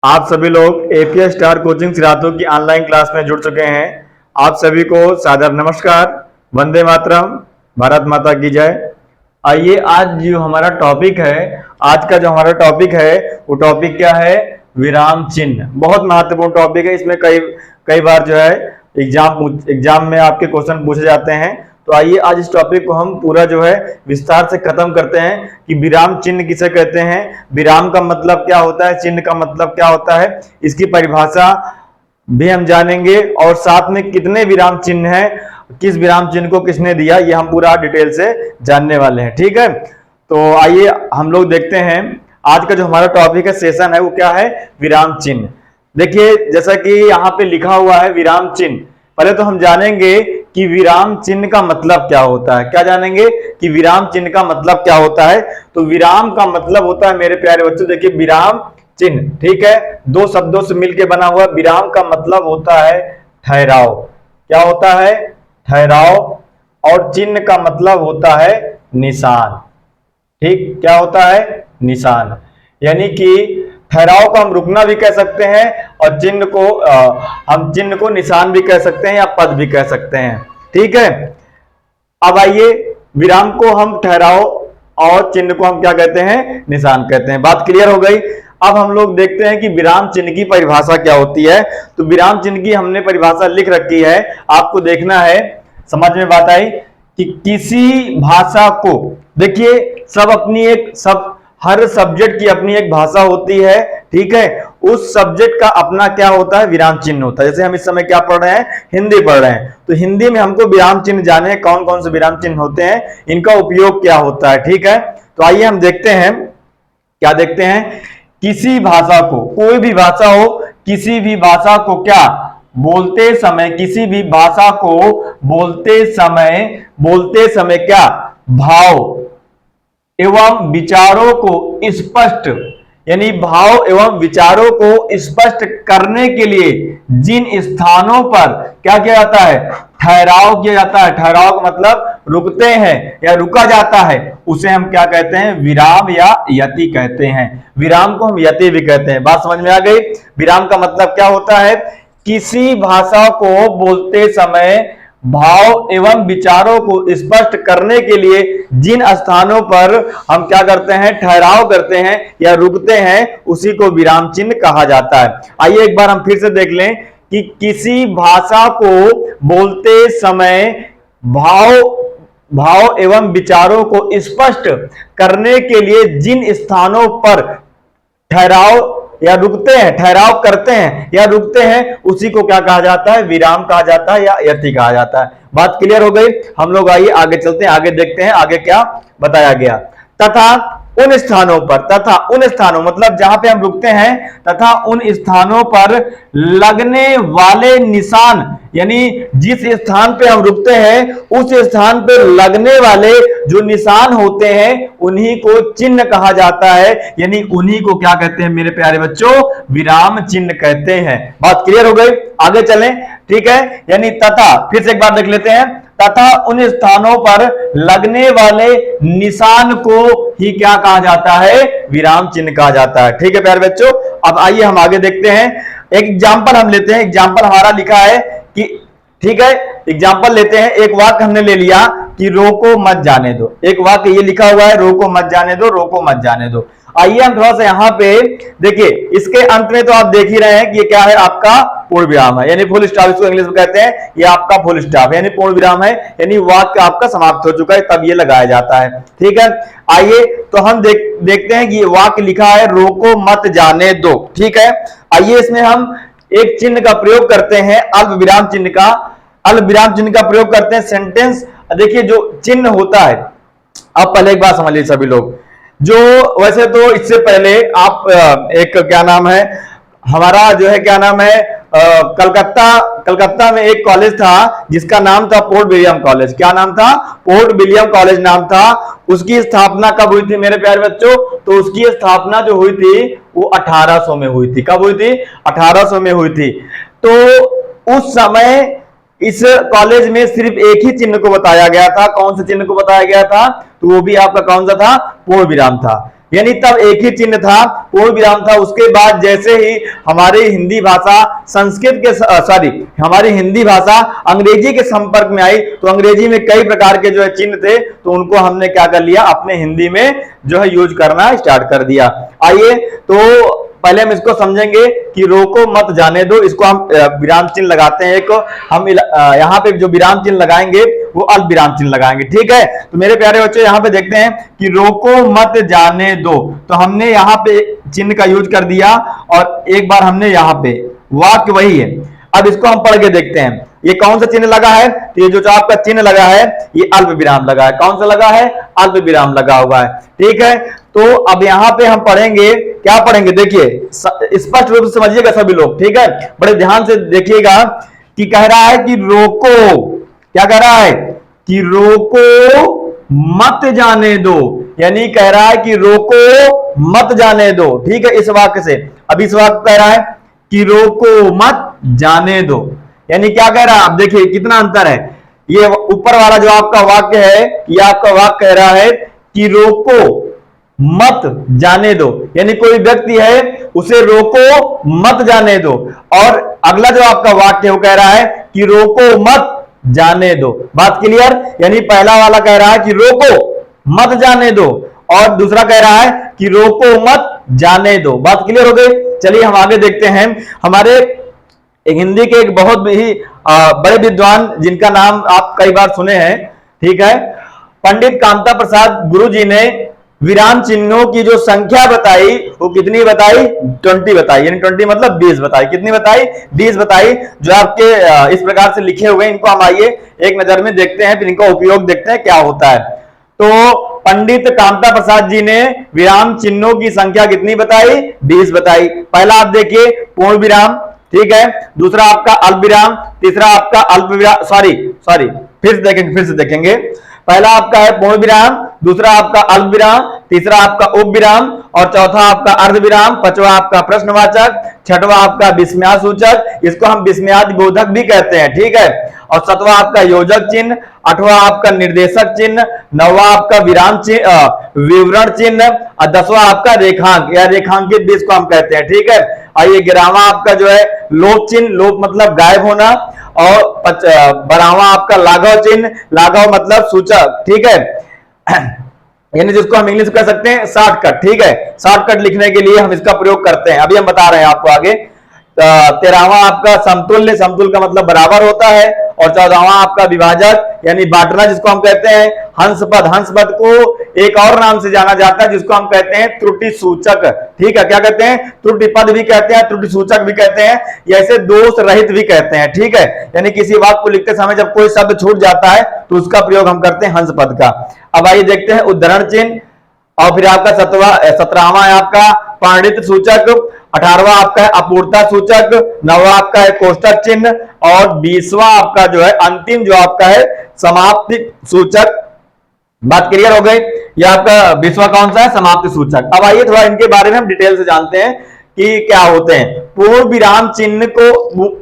आप सभी लोग एपीएस स्टार कोचिंग सिराथू की ऑनलाइन क्लास में जुड़ चुके हैं। आप सभी को सादर नमस्कार। वंदे मातरम। भारत माता की जय। आइए आज जो हमारा टॉपिक है, आज का जो हमारा टॉपिक है वो टॉपिक क्या है? विराम चिन्ह। बहुत महत्वपूर्ण टॉपिक है। इसमें कई कई बार जो है एग्जाम में आपके क्वेश्चन पूछे जाते हैं। तो आइए आज इस टॉपिक को हम पूरा जो है विस्तार से खत्म करते हैं कि विराम चिन्ह किसे कहते हैं, विराम का मतलब क्या होता है, चिन्ह का मतलब क्या होता है, इसकी परिभाषा भी हम जानेंगे और साथ में कितने विराम चिन्ह हैं, किस विराम चिन्ह को किसने दिया, ये हम पूरा डिटेल से जानने वाले हैं। ठीक है, तो आइए हम लोग देखते हैं आज का जो हमारा टॉपिक है, सेशन है, वो क्या है? विराम चिन्ह। देखिए जैसा कि यहाँ पे लिखा हुआ है विराम चिन्ह। पहले तो हम जानेंगे कि विराम चिन्ह का मतलब क्या होता है। क्या जानेंगे कि विराम चिन्ह का मतलब क्या होता है? तो विराम का मतलब होता है मेरे प्यारे बच्चों, देखिए विराम चिन्ह, ठीक है, दो शब्दों से मिलकर बना हुआ। विराम का मतलब होता है ठहराव। क्या होता है? ठहराव। और चिन्ह का मतलब होता है निशान। ठीक, क्या होता है? निशान। यानी कि ठहराव को हम रुकना भी कह सकते हैं और चिन्ह को हम चिन्ह को निशान भी कह सकते हैं या पद भी कह सकते हैं। ठीक है, अब आइए विराम को हम ठहराव और चिन्ह को हम क्या कहते हैं? निशान कहते हैं। बात क्लियर हो गई। अब हम लोग देखते हैं कि विराम चिन्ह की परिभाषा क्या होती है। तो विराम चिन्ह की हमने परिभाषा लिख रखी है, आपको देखना है। समझ में बात आई कि किसी भाषा को, देखिए सब हर सब्जेक्ट की अपनी एक भाषा होती है। ठीक है, उस सब्जेक्ट का अपना क्या होता है? विराम चिन्ह होता है। जैसे हम इस समय क्या पढ़ रहे हैं? हिंदी पढ़ रहे हैं। तो हिंदी में हमको विराम चिन्ह जाने हैं, कौन कौन से विराम चिन्ह होते हैं, इनका उपयोग क्या होता है। ठीक है, तो आइए हम देखते हैं। क्या देखते हैं? किसी भाषा को, कोई भी भाषा हो, किसी भी भाषा को क्या बोलते समय, किसी भी भाषा को बोलते समय क्या भाव एवं विचारों को स्पष्ट, यानी भाव एवं विचारों को स्पष्ट करने के लिए जिन स्थानों पर क्या किया जाता है? ठहराव किया जाता है। ठहराव का मतलब रुकते हैं या रुका जाता है, उसे हम क्या कहते हैं? विराम या यति कहते हैं। विराम को हम यति भी कहते हैं। बात समझ में आ गई? विराम का मतलब क्या होता है? किसी भाषा को बोलते समय भाव एवं विचारों को स्पष्ट करने के लिए जिन स्थानों पर हम क्या करते हैं? ठहराव करते हैं या रुकते हैं, उसी को विराम चिन्ह कहा जाता है। आइए एक बार हम फिर से देख लें कि किसी भाषा को बोलते समय भाव एवं विचारों को स्पष्ट करने के लिए जिन स्थानों पर ठहराव या रुकते हैं, ठहराव करते हैं या रुकते हैं, उसी को क्या कहा जाता है? विराम कहा जाता है या यति कहा जाता है। बात क्लियर हो गई। हम लोग आइए आगे चलते हैं, आगे देखते हैं आगे क्या बताया गया। तथा उन स्थानों पर, तथा उन स्थानों मतलब जहां पे हम रुकते हैं, तथा उन स्थानों पर लगने वाले निशान, यानी जिस स्थान पे हम रुकते हैं उस स्थान पे लगने वाले जो निशान होते हैं उन्हीं को चिन्ह कहा जाता है। यानी उन्हीं को क्या कहते हैं मेरे प्यारे बच्चों? विराम चिन्ह कहते हैं। बात क्लियर हो गई, आगे चलें। ठीक है, यानी तथा, फिर से एक बार देख लेते हैं। तथा उन स्थानों पर लगने वाले निशान को ही क्या कहा जाता है? विराम चिन्ह कहा जाता है। ठीक है प्यारे बच्चों, अब आइए हम आगे देखते हैं। एक एग्जांपल हम लेते हैं। एग्जांपल हमारा लिखा है कि, ठीक है, एग्जांपल लेते हैं। एक वाक्य हमने ले लिया कि रोको मत जाने दो। एक वाक्य ये लिखा हुआ है, रोको मत जाने दो, रोको मत जाने दो। आइए हम थोड़ा सा यहाँ पे देखिए, इसके अंत में तो आप देख ही रहे हैं कि ये क्या है? आपका पूर्ण विराम है, यानी फुल स्टॉप। इसको इंग्लिश में कहते हैं ये आपका फुल स्टॉप, यानी पूर्ण विराम है, यानी वाक्य आपका समाप्त हो चुका है, तब ये लगाया जाता है। ठीक है, आइए तो हम देखते हैं कि ये वाक्य लिखा है रोको मत जाने दो। ठीक है, आइए इसमें हम एक चिन्ह का प्रयोग करते हैं, अल्प विराम चिन्ह का। अल्प विराम चिन्ह का प्रयोग करते हैं सेंटेंस। देखिए जो चिन्ह होता है, अब पहले एक बात समझ लीजिए सभी लोग, जो वैसे तो इससे पहले आप एक क्या नाम है हमारा, जो है क्या नाम है, कलकत्ता में एक कॉलेज था जिसका नाम था पोर्ट विलियम कॉलेज। क्या नाम था? पोर्ट विलियम कॉलेज नाम था। उसकी स्थापना कब हुई थी मेरे प्यारे बच्चों? तो उसकी स्थापना जो हुई थी वो 1800 में हुई थी। कब हुई थी? 1800 में हुई थी। तो उस समय इस कॉलेज में सिर्फ एक ही चिन्ह को बताया गया था। कौन से चिन्ह को बताया गया था? तो वो भी आपका कौन सा था? पूर्ण विराम था। यानी तब एक ही चिन्ह था, पूर्ण विराम था। उसके बाद जैसे ही हमारी हिंदी भाषा संस्कृत के हमारी हिंदी भाषा अंग्रेजी के संपर्क में आई, तो अंग्रेजी में कई प्रकार के जो है चिन्ह थे, तो उनको हमने क्या कर लिया, अपने हिंदी में जो है यूज करना स्टार्ट कर दिया। आइए तो पहले हम इसको समझेंगे कि रोको मत जाने दो, इसको हम विराम चिन्ह लगाते हैं एक, हम यहाँ पे जो विराम चिन्ह लगाएंगे वो अल्प विराम चिन्ह लगाएंगे, ठीक है। तो मेरे प्यारे बच्चों यहाँ पे देखते हैं कि रोको मत जाने दो, तो हमने यहाँ पे चिन्ह का यूज कर दिया और एक बार हमने यहाँ पे, वाक्य वही है। अब इसको हम पढ़ के देखते हैं, ये कौन सा चिन्ह लगा है, तो ये जो आपका चिन्ह लगा है ये अल्प विराम लगा है। कौन सा लगा है, अल्प विराम लगा हुआ है, ठीक है। तो अब यहाँ पे हम पढ़ेंगे, क्या पढ़ेंगे, देखिए स्पष्ट रूप से समझिएगा सभी लोग, ठीक है, बड़े ध्यान से देखिएगा कि कह रहा है कि रोको, क्या कह रहा है कि रोको मत जाने दो, यानी कह रहा है कि रोको मत जाने दो, ठीक है, इस वाक्य से। अब इस वाक्य कह रहा है कि रोको मत जाने दो, यानी क्या कह रहा है, आप देखिए कितना अंतर है। ये ऊपर वाला जो आपका वाक्य है, ये आपका वाक्य कह रहा है कि रोको मत जाने दो, यानी कोई व्यक्ति है उसे रोको मत जाने दो, और अगला जो आपका वाक्य है वो कह रहा है कि रोको मत जाने दो। बात क्लियर, यानी पहला वाला कह रहा है कि रोको मत जाने दो और दूसरा कह रहा है कि रोको मत जाने दो। बात क्लियर हो गई। चलिए हम आगे देखते हैं। हमारे हिंदी के एक बहुत ही बड़े विद्वान जिनका नाम आप कई बार सुने हैं, ठीक है, पंडित कामता प्रसाद गुरु जी ने विराम चिन्हों की जो संख्या बताई वो कितनी बताई, 20 बताई, यानी 20 मतलब 20 बताई। कितनी बताई, 20 बताई, जो आपके इस प्रकार से लिखे हुए। इनको हम आइए एक नजर में देखते हैं, फिर इनका उपयोग देखते हैं क्या होता है। तो पंडित कामता प्रसाद जी ने विराम चिन्हों की संख्या कितनी बताई, 20 बताई। पहला आप देखिए पूर्ण विराम, ठीक है, दूसरा आपका अल्प विराम, तीसरा आपका अल्प विराम, सॉरी फिर से देखेंगे। पहला आपका है पूर्ण विराम, दूसरा आपका अल्प विराम, तीसरा आपका उप विराम, और चौथा आपका अर्ध विराम, पांचवा आपका प्रश्नवाचक, छठवां आपका विस्मयाद सूचक, इसको हम विस्मयाद बोधक भी कहते हैं, ठीक है, और सातवां आपका योजक चिन्ह, आठवां आपका निर्देशक चिन्ह, नौवां आपका विराम चिन्ह विवरण चिन्ह, और 10वां आपका रेखांक या रेखांकित भी इसको हम कहते हैं, ठीक है। आइए 11वां आपका जो है लोप चिन्ह, लोप मतलब गायब होना, और 12वां आपका लाघव चिन्ह, लाघव मतलब सूचक, ठीक है, यानी जिसको हम इंग्लिश कह सकते हैं शॉर्टकट, ठीक है, शॉर्टकट लिखने के लिए हम इसका प्रयोग करते हैं। अभी हम बता रहे हैं आपको आगे। 13वां आपका समतुल्य, समतुल्य का मतलब बराबर होता है, और 14वां आपका विभाजक यानी बांटना जिसको हम कहते हैं। हंसपद, हंसपद को एक और नाम से जाना जाता है जिसको हम कहते हैं त्रुटि सूचक, ठीक है, क्या कहते हैं, त्रुटि पद भी कहते हैं, त्रुटि सूचक भी कहते हैं, ऐसे दोष रहित भी कहते हैं, ठीक है। यानी किसी वाक्य को लिखते समय जब कोई शब्द छूट जाता है तो उसका प्रयोग हम करते हैं हंसपद का। अब आइए देखते हैं उद्धरण चिन्ह, और फिर आपका 17वां है आपका पांडित्य सूचक, 18वां आपका है अपूर्णता सूचक, 9वां आपका है कोष्ठक चिन्ह, और 20वां आपका जो है अंतिम जो आपका है समाप्ति सूचक। बात क्लियर हो गई। ये आपका 20वां कौन सा है, समाप्ति सूचक। अब आइए थोड़ा इनके बारे में हम डिटेल से जानते हैं कि क्या होते हैं। पूर्ण विराम चिन्ह को,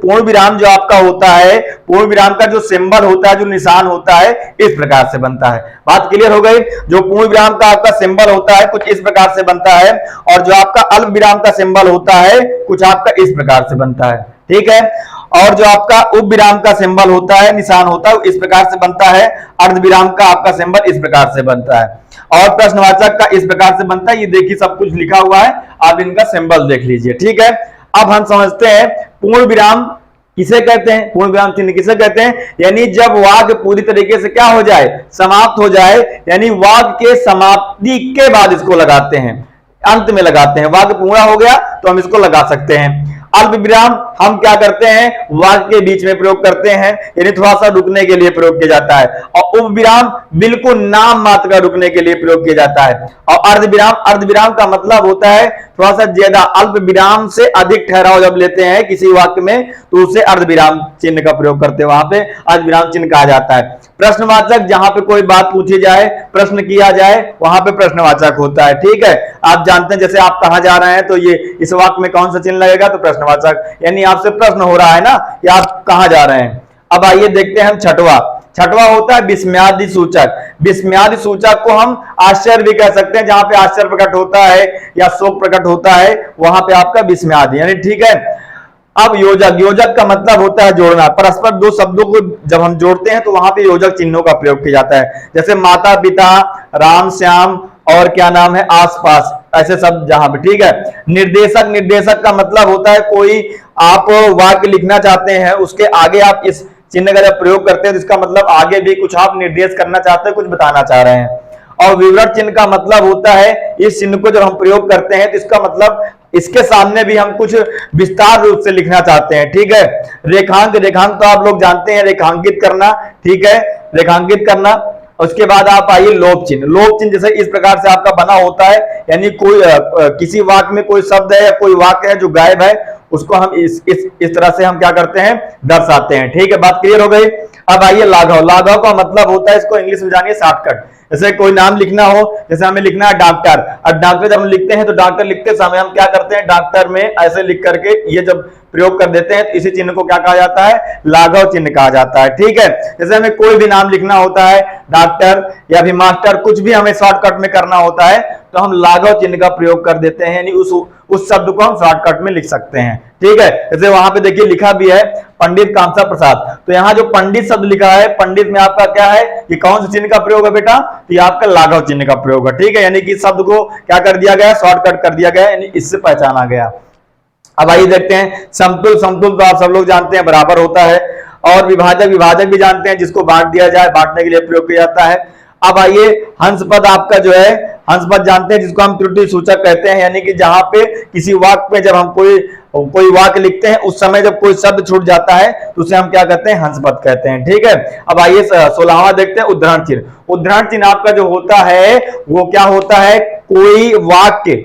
पूर्ण विराम जो आपका होता है, पूर्ण विराम का जो सिंबल होता है, जो निशान होता है, इस प्रकार से बनता है। बात क्लियर हो गई। जो पूर्ण विराम का आपका सिंबल होता है कुछ इस प्रकार से बनता है, और जो आपका अल्प विराम का सिंबल होता है कुछ आपका इस प्रकार से बनता है, ठीक है, और जो आपका उप विराम का सिंबल होता है, निशान होता है, इस प्रकार से बनता है। अर्ध विराम का आपका सिंबल इस प्रकार से बनता है, और प्रश्नवाचक का इस प्रकार से बनता है। ये देखिए सब कुछ लिखा हुआ है, आप इनका सिंबल देख लीजिए, ठीक है। अब हम समझते हैं पूर्ण विराम किसे कहते हैं, पूर्ण विराम चिन्ह किसे कहते हैं, यानी जब वाक्य पूरी तरीके से क्या हो जाए, समाप्त हो जाए, यानी वाक्य के समाप्ति के बाद इसको लगाते हैं, अंत में लगाते हैं। वाक्य पूरा हो गया तो हम इसको लगा सकते हैं। अल्प विराम हम क्या करते हैं, वाक्य के बीच में प्रयोग करते हैं, यानी थोड़ा सा रुकने के लिए प्रयोग किया जाता है। और उप विराम बिल्कुल नाम मात्र का रुकने के लिए प्रयोग किया जाता है। और अर्ध विराम, अर्ध विराम का मतलब होता है थोड़ा सा ज्यादा, अल्प विराम से अधिक ठहराव जब लेते हैं किसी वाक्य में तो उसे अर्ध विराम चिन्ह का प्रयोग करते हैं, वहां पे अर्ध विराम चिन्ह कहा जाता है। प्रश्नवाचक, जहां पे कोई बात पूछी जाए, प्रश्न किया जाए, वहां पे प्रश्नवाचक होता है, ठीक है। आप जानते हैं जैसे आप कहां जा रहे हैं तो ये इस वाक्य में कौन सा चिन्ह लगेगा, तो प्रश्नवाचक, यानी आपसे प्रश्न हो रहा है ना कि आप कहां जा रहे हैं। अब आइए देखते हैं हम छठवां होता है विस्मयादि सूचक। विस्मयादि सूचक को हम आश्चर्य भी कह सकते हैं, जहां पे आश्चर्य प्रकट होता है या शोक प्रकट होता है वहां पे आपका विस्मयादि यानी, ठीक है। अब योजक, योजक का मतलब होता है जोड़ना। परस्पर दो शब्दों को जब हम जोड़ते हैं तो वहां पे योजक चिन्हों का प्रयोग किया जाता है, जैसे माता पिता, राम श्याम और क्या नाम है आसपास, ऐसे शब्द जहां पे, ठीक है। निर्देशक, निर्देशक का मतलब होता है कोई आप वाक्य लिखना चाहते हैं, उसके आगे आप इस चिन्ह का जब प्रयोग करते हैं तो इसका मतलब आगे भी कुछ आप निर्देश करना चाहते हैं, कुछ बताना चाह रहे हैं। और विवरण चिन्ह का मतलब होता है इस चिन्ह को जब हम प्रयोग करते हैं तो इसका मतलब इसके सामने भी हम कुछ विस्तार रूप से लिखना चाहते हैं, ठीक है। रेखांक, रेखांक तो आप लोग जानते हैं, रेखांकित करना, ठीक है, रेखांकित करना। उसके बाद आप आइए लोप चिन्ह। लोप चिन्ह जैसे इस प्रकार से आपका बना होता है, यानी कोई किसी वाक्य में कोई शब्द है या कोई वाक्य है जो गायब है, उसको हम इस तरह से हम क्या करते हैं, दर्शाते हैं, ठीक है। बात क्लियर हो गई। अब आइए लाघव। लाघव का मतलब होता है, इसको इंग्लिश में जानिए शॉर्टकट। जैसे कोई नाम लिखना हो, जैसे हमें लिखना है डॉक्टर, और डॉक्टर जब हम लिखते हैं तो डॉक्टर लिखते समय हम क्या करते हैं, डॉक्टर में ऐसे लिख करके ये जब प्रयोग कर देते हैं तो इसी चिन्ह को क्या कहा जाता है, लाघव चिन्ह कहा जाता है, ठीक है। जैसे हमें कोई भी नाम लिखना होता है, डॉक्टर या फिर मास्टर, कुछ भी हमें शॉर्टकट में करना होता है तो हम लाघव चिन्ह का प्रयोग कर देते हैं, यानी उस शब्द को हम शॉर्टकट में लिख सकते हैं, ठीक है। जैसे वहां पे देखिए लिखा भी है पंडित कामसा प्रसाद, तो यहाँ जो पंडित शब्द लिखा है, पंडित में आपका क्या है, ये कौन से चिन्ह का प्रयोग है बेटा, ये आपका लाघव चिन्ह का प्रयोग है, ठीक है। यानी कि शब्द को क्या कर दिया गया, शॉर्टकट कर दिया गया, यानी इससे पहचाना गया। अब आइए देखते हैं समतुल। समतुल तो आप सब लोग जानते हैं बराबर होता है, और विभाजक, विभाजक भी जानते हैं, जिसको बांट दिया जाए, बांटने के लिए प्रयोग किया जाता है। अब आइए हंस पद, आपका जो है हंस पद जानते हैं, जिसको हम त्रुटि सूचक कहते हैं, यानी कि जहां पे किसी वाक्य में जब हम कोई वाक्य लिखते हैं उस समय जब कोई शब्द छूट जाता है तो उसे हम क्या कहते हैं, हंस पद कहते हैं, ठीक है। अब आइए 16वां देखते हैं उद्धरण चिन्ह। उद्धरण चिन्ह आपका जो होता है वो क्या होता है, कोई वाक्य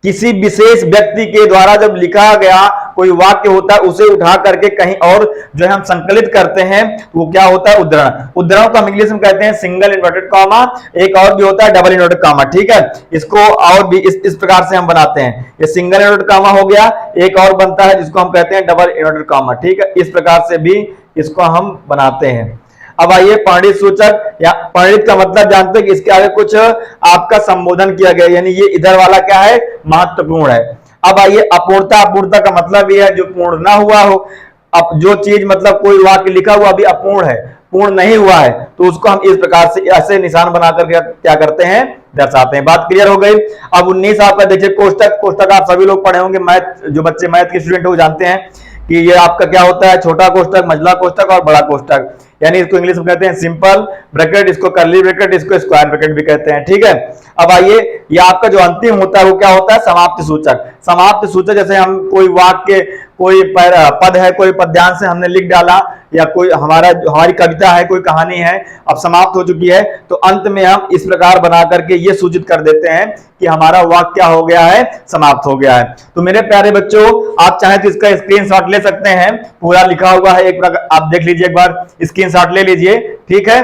किसी विशेष व्यक्ति के द्वारा जब लिखा गया कोई वाक्य होता है, उसे उठा करके कहीं और जो है हम संकलित करते हैं, वो क्या होता है, उद्धरण। उद्धरण को हम इंग्लिश में कहते हैं सिंगल इन्वर्टेड कॉमा, एक और भी होता है डबल इन्वर्टेड कॉमा, ठीक है। इसको और भी इस प्रकार से हम बनाते हैं, ये सिंगल इन्वर्टेड कॉमा हो गया, एक और बनता है जिसको हम कहते हैं डबल इन्वर्टेड कॉमा, ठीक है। इस प्रकार से भी इसको हम बनाते हैं। अब आइए परिणित सूचक, या परिणित का मतलब जानते हैं कि इसके आगे कुछ आपका संबोधन किया गया, यानी ये इधर वाला क्या है, महत्वपूर्ण है। अब आइए अपूर्णता। अपूर्णता का मतलब ये है जो पूर्ण ना हुआ हो। अब जो चीज मतलब कोई वाक्य लिखा हुआ अभी अपूर्ण है, पूर्ण नहीं हुआ है, तो उसको हम इस प्रकार से ऐसे निशान बनाकर क्या करते हैं, दर्शाते हैं। बात क्लियर हो गई। अब 19 आपका देखिए कोष्टक। कोष्टक आप सभी लोग पढ़े होंगे, मैथ जो बच्चे मैथ के स्टूडेंट हो जानते हैं कि ये आपका क्या होता है, छोटा कोष्टक, मझला कोष्टक और बड़ा कोष्टक, यानी इसको इंग्लिश में कहते हैं सिंपल ब्रैकेट, इसको कर्ली ब्रैकेट, इसको स्क्वायर ब्रैकेट भी कहते हैं, ठीक है। अब आइए ये आपका जो अंतिम होता है वो क्या होता है, समाप्ति सूचक। समाप्ति सूचक जैसे हम कोई वाक्य, कोई पद है, कोई पद्यांश से हमने लिख डाला, या कोई हमारी कविता है, कोई कहानी है, अब समाप्त हो चुकी है, तो अंत में हम इस प्रकार बना करके ये सूचित कर देते हैं कि हमारा वाक्य क्या हो गया है, समाप्त हो गया है। तो मेरे प्यारे बच्चों, आप चाहें तो इसका स्क्रीनशॉट ले सकते हैं, पूरा लिखा हुआ है, एक प्रकार आप देख लीजिए, एक बार स्क्रीनशॉट ले लीजिए, ठीक है।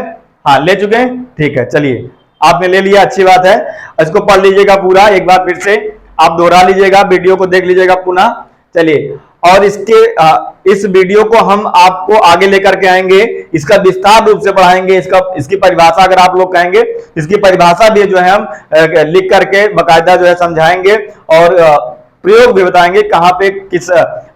हाँ ले चुके हैं, ठीक है, चलिए आपने ले लिया, अच्छी बात है। इसको पढ़ लीजिएगा पूरा, एक बार फिर से आप दोहरा लीजिएगा, वीडियो को देख लीजिएगा पुनः। चलिए, और इस वीडियो को हम आपको आगे लेकर के आएंगे, इसका विस्तार रूप से पढ़ाएंगे, इसकी परिभाषा अगर आप लोग कहेंगे, इसकी परिभाषा भी जो है हम लिख करके बकायदा जो है समझाएंगे, और प्रयोग भी बताएंगे कहां पे किस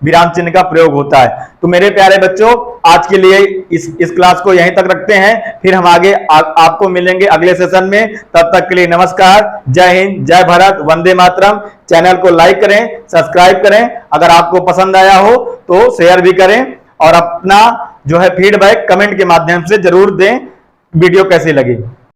विराम चिन्ह का प्रयोग होता है। तो मेरे प्यारे बच्चों, आज के लिए इस क्लास को यहीं तक रखते हैं, फिर हम आगे आपको मिलेंगे अगले सेशन में। तब तक के लिए नमस्कार, जय हिंद, जय भारत, वंदे मातरम। चैनल को लाइक करें, सब्सक्राइब करें, अगर आपको पसंद आया हो तो शेयर भी करें, और अपना जो है फीडबैक कमेंट के माध्यम से जरूर दें, वीडियो कैसी लगी।